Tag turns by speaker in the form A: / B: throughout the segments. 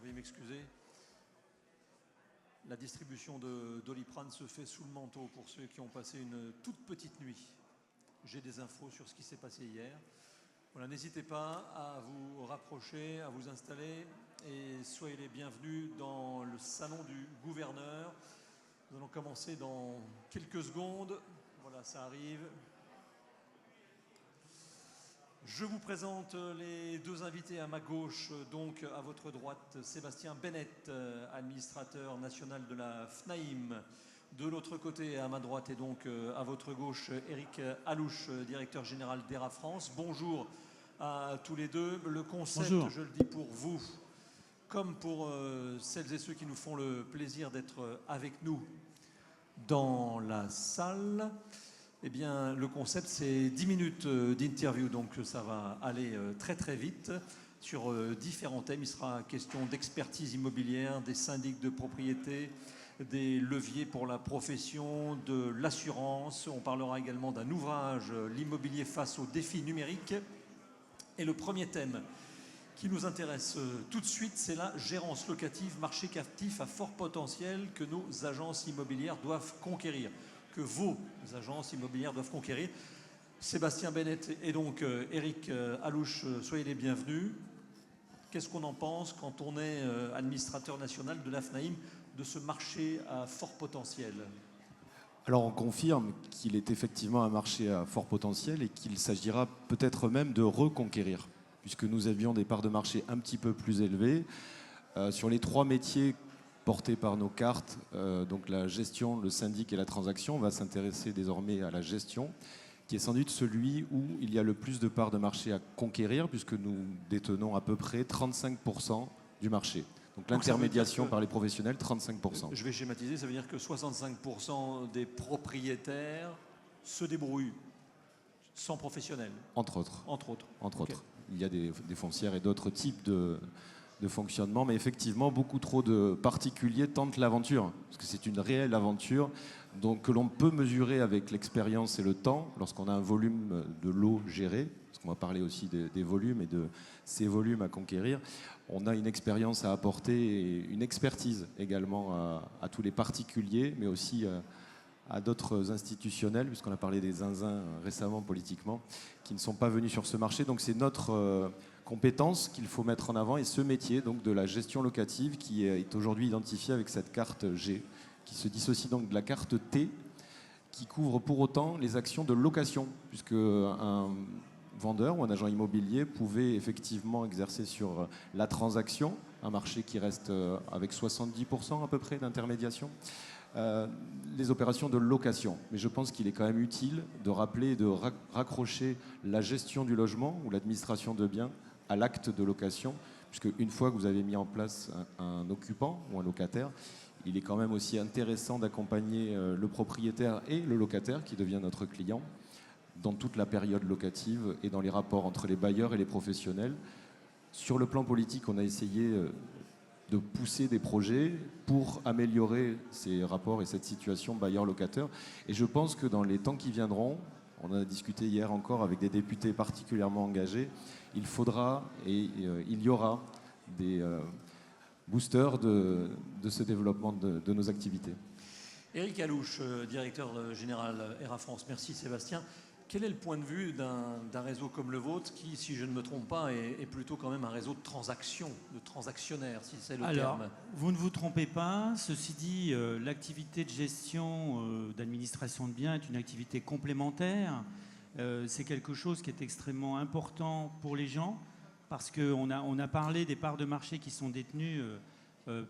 A: veuillez m'excuser. La distribution de Doliprane se fait sous le manteau pour ceux qui ont passé une toute petite nuit. J'ai des infos sur ce qui s'est passé hier. Voilà, n'hésitez pas à vous rapprocher, à vous installer et soyez les bienvenus dans le salon du gouverneur. Nous allons commencer dans quelques secondes. Voilà, ça arrive. Je vous présente les deux invités à ma gauche, donc à votre droite, Sébastien Bennett, administrateur national de la FNAIM. De l'autre côté, à ma droite, et donc à votre gauche, Éric Alouche, directeur général d'ERA France. Bonjour à tous les deux. Le concept,
B: Bonjour.
A: je le dis pour vous, comme pour celles et ceux qui nous font le plaisir d'être avec nous dans la salle, eh bien, le concept, c'est 10 minutes d'interview, donc ça va aller très très vite sur différents thèmes. Il sera question d'expertise immobilière, des syndics de propriété, des leviers pour la profession, de l'assurance. On parlera également d'un ouvrage, l'immobilier face aux défis numériques. Et le premier thème qui nous intéresse tout de suite, c'est la gérance locative, marché captif à fort potentiel que nos agences immobilières doivent conquérir, que vos agences immobilières doivent conquérir. Sébastien Bennett et donc Éric Alouche, soyez les bienvenus. Qu'est-ce qu'on en pense quand on est administrateur national de la FNAIM de ce marché à fort potentiel ?
C: Alors on confirme qu'il est effectivement un marché à fort potentiel et qu'il s'agira peut-être même de reconquérir, puisque nous avions des parts de marché un petit peu plus élevées. Sur les trois métiers portés par nos cartes, donc la gestion, le syndic et la transaction, on va s'intéresser désormais à la gestion, qui est sans doute celui où il y a le plus de parts de marché à conquérir, puisque nous détenons à peu près 35% du marché. Donc l'intermédiation par les professionnels, 35%.
A: Je vais schématiser, ça veut dire que 65% des propriétaires se débrouillent sans professionnels.
C: Entre autres.
A: Entre autres.
C: Entre
A: Okay.
C: autres. Il y a des foncières et d'autres types de fonctionnement, mais effectivement, beaucoup trop de particuliers tentent l'aventure, parce que c'est une réelle aventure donc, que l'on peut mesurer avec l'expérience et le temps, lorsqu'on a un volume de lot géré, parce qu'on va parler aussi des volumes et de ces volumes à conquérir. On a une expérience à apporter et une expertise également à tous les particuliers, mais aussi à d'autres institutionnels, puisqu'on a parlé des zinzins récemment politiquement, qui ne sont pas venus sur ce marché. Donc c'est notre compétence qu'il faut mettre en avant et ce métier donc, de la gestion locative qui est aujourd'hui identifié avec cette carte G, qui se dissocie donc de la carte T, qui couvre pour autant les actions de location, puisque un vendeur ou un agent immobilier pouvait effectivement exercer sur la transaction, un marché qui reste avec 70% à peu près d'intermédiation, les opérations de location. Mais je pense qu'il est quand même utile de rappeler et de raccrocher la gestion du logement ou l'administration de biens à l'acte de location, puisque une fois que vous avez mis en place un occupant ou un locataire, il est quand même aussi intéressant d'accompagner le propriétaire et le locataire qui devient notre client dans toute la période locative et dans les rapports entre les bailleurs et les professionnels. Sur le plan politique, on a essayé de pousser des projets pour améliorer ces rapports et cette situation bailleur-locataire. Et je pense que dans les temps qui viendront, on en a discuté hier encore avec des députés particulièrement engagés, il faudra et il y aura des boosters de ce développement de nos activités.
A: Éric Alouche, directeur général ERA France. Merci Sébastien. Quel est le point de vue d'un réseau comme le vôtre qui, si je ne me trompe pas, est plutôt quand même un réseau de transactions, de transactionnaires, si c'est le terme ?
B: Vous ne vous trompez pas. Ceci dit, l'activité de gestion d'administration de biens est une activité complémentaire. C'est quelque chose qui est extrêmement important pour les gens parce qu'on a parlé des parts de marché qui sont détenues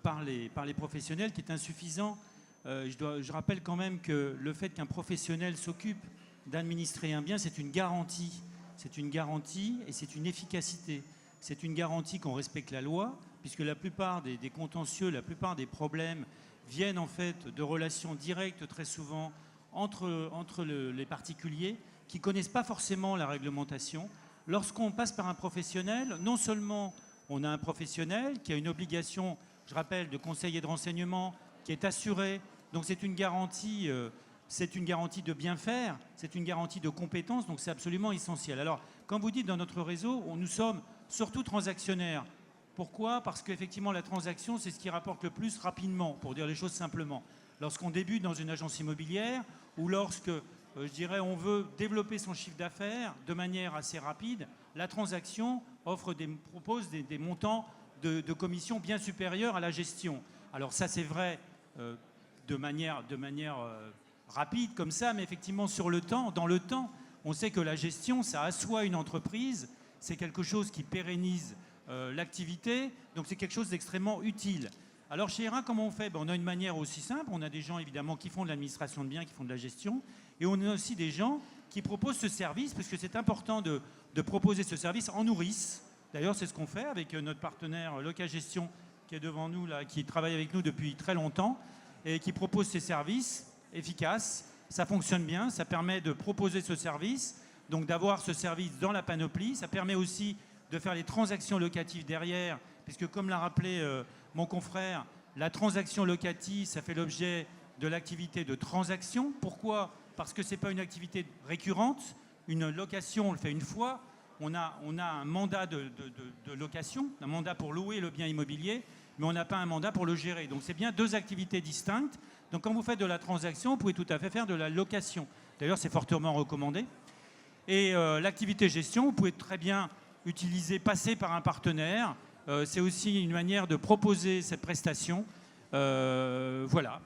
B: par les professionnels, qui est insuffisant. Je rappelle quand même que le fait qu'un professionnel s'occupe d'administrer un bien, c'est une garantie. C'est une garantie et c'est une efficacité. C'est une garantie qu'on respecte la loi, puisque la plupart des contentieux, la plupart des problèmes viennent en fait de relations directes très souvent entre les particuliers qui ne connaissent pas forcément la réglementation. Lorsqu'on passe par un professionnel, non seulement on a un professionnel qui a une obligation, je rappelle, de conseil et de renseignement, qui est assurée, donc c'est une garantie de bien faire, c'est une garantie de compétence, donc c'est absolument essentiel. Alors, quand vous dites dans notre réseau, nous sommes surtout transactionnaires. Pourquoi? Parce qu'effectivement, la transaction, c'est ce qui rapporte le plus rapidement, pour dire les choses simplement. Lorsqu'on débute dans une agence immobilière ou lorsque, je dirais, on veut développer son chiffre d'affaires de manière assez rapide, la transaction propose des montants de commissions bien supérieurs à la gestion. Alors ça, c'est vrai de manière rapide comme ça, mais effectivement, dans le temps, on sait que la gestion, ça assoit une entreprise, c'est quelque chose qui pérennise l'activité, donc c'est quelque chose d'extrêmement utile. Alors chez ERA, comment on fait? On a une manière aussi simple, on a des gens évidemment qui font de l'administration de biens, qui font de la gestion, et on a aussi des gens qui proposent ce service, parce que c'est important de proposer ce service en nourrice. D'ailleurs, c'est ce qu'on fait avec notre partenaire Locagestion, qui est devant nous, là, qui travaille avec nous depuis très longtemps, et qui propose ces services efficaces. Ça fonctionne bien, ça permet de proposer ce service, donc d'avoir ce service dans la panoplie. Ça permet aussi de faire les transactions locatives derrière, puisque comme l'a rappelé mon confrère, la transaction locative, ça fait l'objet de l'activité de transaction. Pourquoi? Parce que ce n'est pas une activité récurrente. Une location, on le fait une fois. On a un mandat de location, un mandat pour louer le bien immobilier, mais on n'a pas un mandat pour le gérer. Donc c'est bien deux activités distinctes. Donc quand vous faites de la transaction, vous pouvez tout à fait faire de la location. D'ailleurs, c'est fortement recommandé. Et l'activité gestion, vous pouvez très bien passer par un partenaire. C'est aussi une manière de proposer cette prestation. Voilà.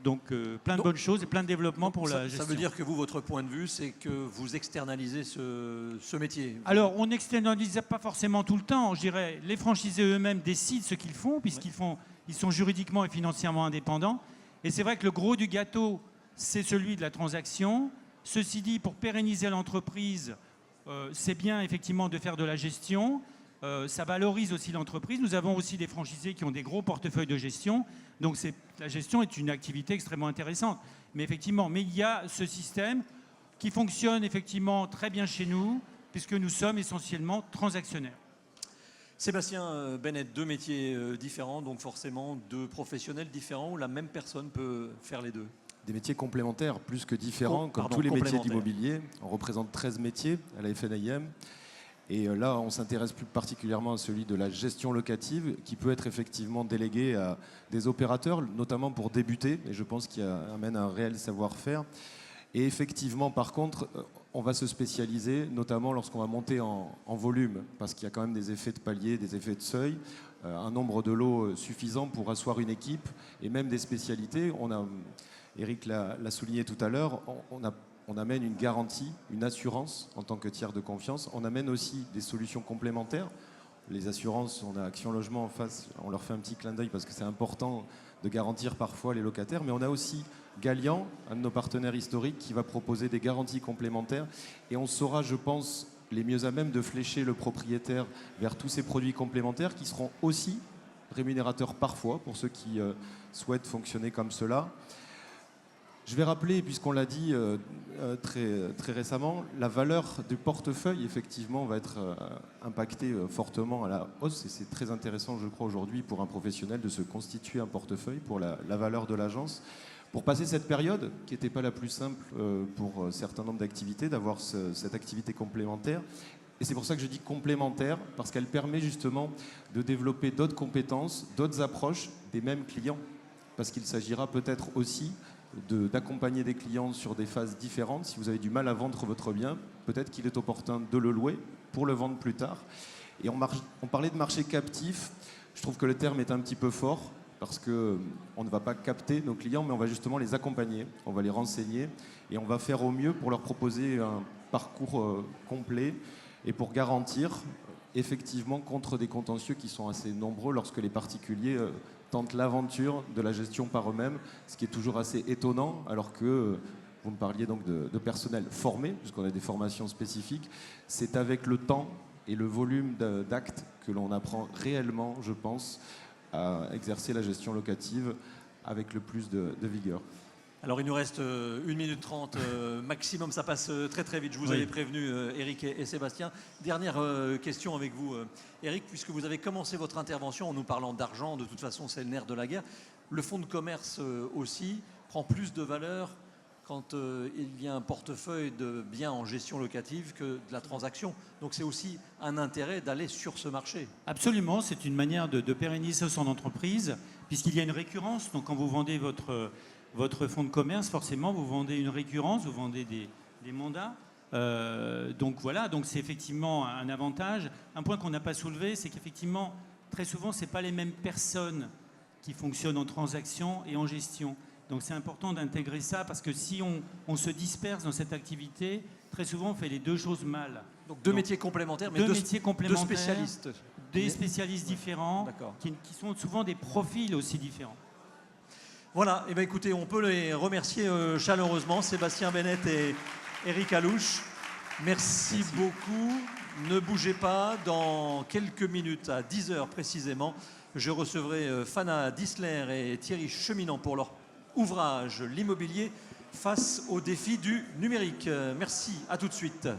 B: Donc plein de bonnes choses et plein de développement pour la gestion.
A: Ça veut dire que vous, votre point de vue, c'est que vous externalisez ce métier?
B: Alors, on n'externalise pas forcément tout le temps. Je dirais, les franchisés eux-mêmes décident ce qu'ils font, ils sont juridiquement et financièrement indépendants. Et c'est vrai que le gros du gâteau, c'est celui de la transaction. Ceci dit, pour pérenniser l'entreprise, c'est bien effectivement de faire de la gestion. Ça valorise aussi l'entreprise. Nous avons aussi des franchisés qui ont des gros portefeuilles de gestion. Donc la gestion est une activité extrêmement intéressante. Mais effectivement, il y a ce système qui fonctionne effectivement très bien chez nous, puisque nous sommes essentiellement transactionnaires.
A: Sébastien Bennett, deux métiers différents, donc forcément deux professionnels différents où la même personne peut faire les deux.
C: Des métiers complémentaires, plus que différents, comme tous les métiers d'immobilier. On représente 13 métiers à la FNIM. Et là, on s'intéresse plus particulièrement à celui de la gestion locative, qui peut être effectivement délégué à des opérateurs, notamment pour débuter, et je pense qu'il amène un réel savoir-faire. Et effectivement, par contre, on va se spécialiser, notamment lorsqu'on va monter en volume, parce qu'il y a quand même des effets de palier, des effets de seuil, un nombre de lots suffisant pour asseoir une équipe, et même des spécialités. Eric l'a souligné tout à l'heure, on amène une garantie, une assurance en tant que tiers de confiance. On amène aussi des solutions complémentaires. Les assurances, on a Action Logement en face, on leur fait un petit clin d'œil parce que c'est important de garantir parfois les locataires. Mais on a aussi Galian, un de nos partenaires historiques, qui va proposer des garanties complémentaires. Et on saura, je pense, les mieux à même de flécher le propriétaire vers tous ces produits complémentaires qui seront aussi rémunérateurs parfois pour ceux qui souhaitent fonctionner comme cela. Je vais rappeler, puisqu'on l'a dit très récemment, la valeur du portefeuille, effectivement, va être impactée fortement à la hausse. Et c'est très intéressant, je crois, aujourd'hui, pour un professionnel de se constituer un portefeuille pour la valeur de l'agence. Pour passer cette période, qui n'était pas la plus simple pour un certain nombre d'activités, d'avoir cette activité complémentaire. Et c'est pour ça que je dis complémentaire, parce qu'elle permet justement de développer d'autres compétences, d'autres approches des mêmes clients. Parce qu'il s'agira peut-être aussi d'accompagner des clients sur des phases différentes. Si vous avez du mal à vendre votre bien, peut-être qu'il est opportun de le louer pour le vendre plus tard. Et on parlait de marché captif. Je trouve que le terme est un petit peu fort parce qu'on ne va pas capter nos clients, mais on va justement les accompagner, on va les renseigner et on va faire au mieux pour leur proposer un parcours complet et pour garantir effectivement contre des contentieux qui sont assez nombreux lorsque les particuliers tentent l'aventure de la gestion par eux-mêmes, ce qui est toujours assez étonnant, alors que vous me parliez donc de personnel formé, puisqu'on a des formations spécifiques. C'est avec le temps et le volume d'actes que l'on apprend réellement, je pense, à exercer la gestion locative avec le plus de vigueur.
A: Alors il nous reste 1 minute 30 maximum, ça passe très très vite, je vous avais prévenu Eric et Sébastien. Dernière question avec vous Eric, puisque vous avez commencé votre intervention en nous parlant d'argent, de toute façon c'est le nerf de la guerre. Le fonds de commerce aussi prend plus de valeur quand il y a un portefeuille de biens en gestion locative que de la transaction. Donc c'est aussi un intérêt d'aller sur ce marché.
B: Absolument, c'est une manière de pérenniser son entreprise, puisqu'il y a une récurrence. Donc quand vous vendez votre fonds de commerce, forcément, vous vendez une récurrence, vous vendez des mandats. Donc voilà, donc c'est effectivement un avantage. Un point qu'on n'a pas soulevé, c'est qu'effectivement, très souvent, ce n'est pas les mêmes personnes qui fonctionnent en transaction et en gestion. Donc c'est important d'intégrer ça, parce que si on se disperse dans cette activité, très souvent on fait les deux choses mal.
A: Donc deux métiers complémentaires, mais
B: deux métiers complémentaires,
A: deux spécialistes.
B: Des spécialistes différents, qui sont souvent des profils aussi différents.
A: Voilà, et bien écoutez, on peut les remercier chaleureusement, Sébastien Bennett et Eric Alouche. Merci beaucoup. Ne bougez pas, dans quelques minutes, à 10h précisément, je recevrai Fana Disler et Thierry Cheminant pour leur ouvrage, l'immobilier face aux défis du numérique. Merci, à tout de suite.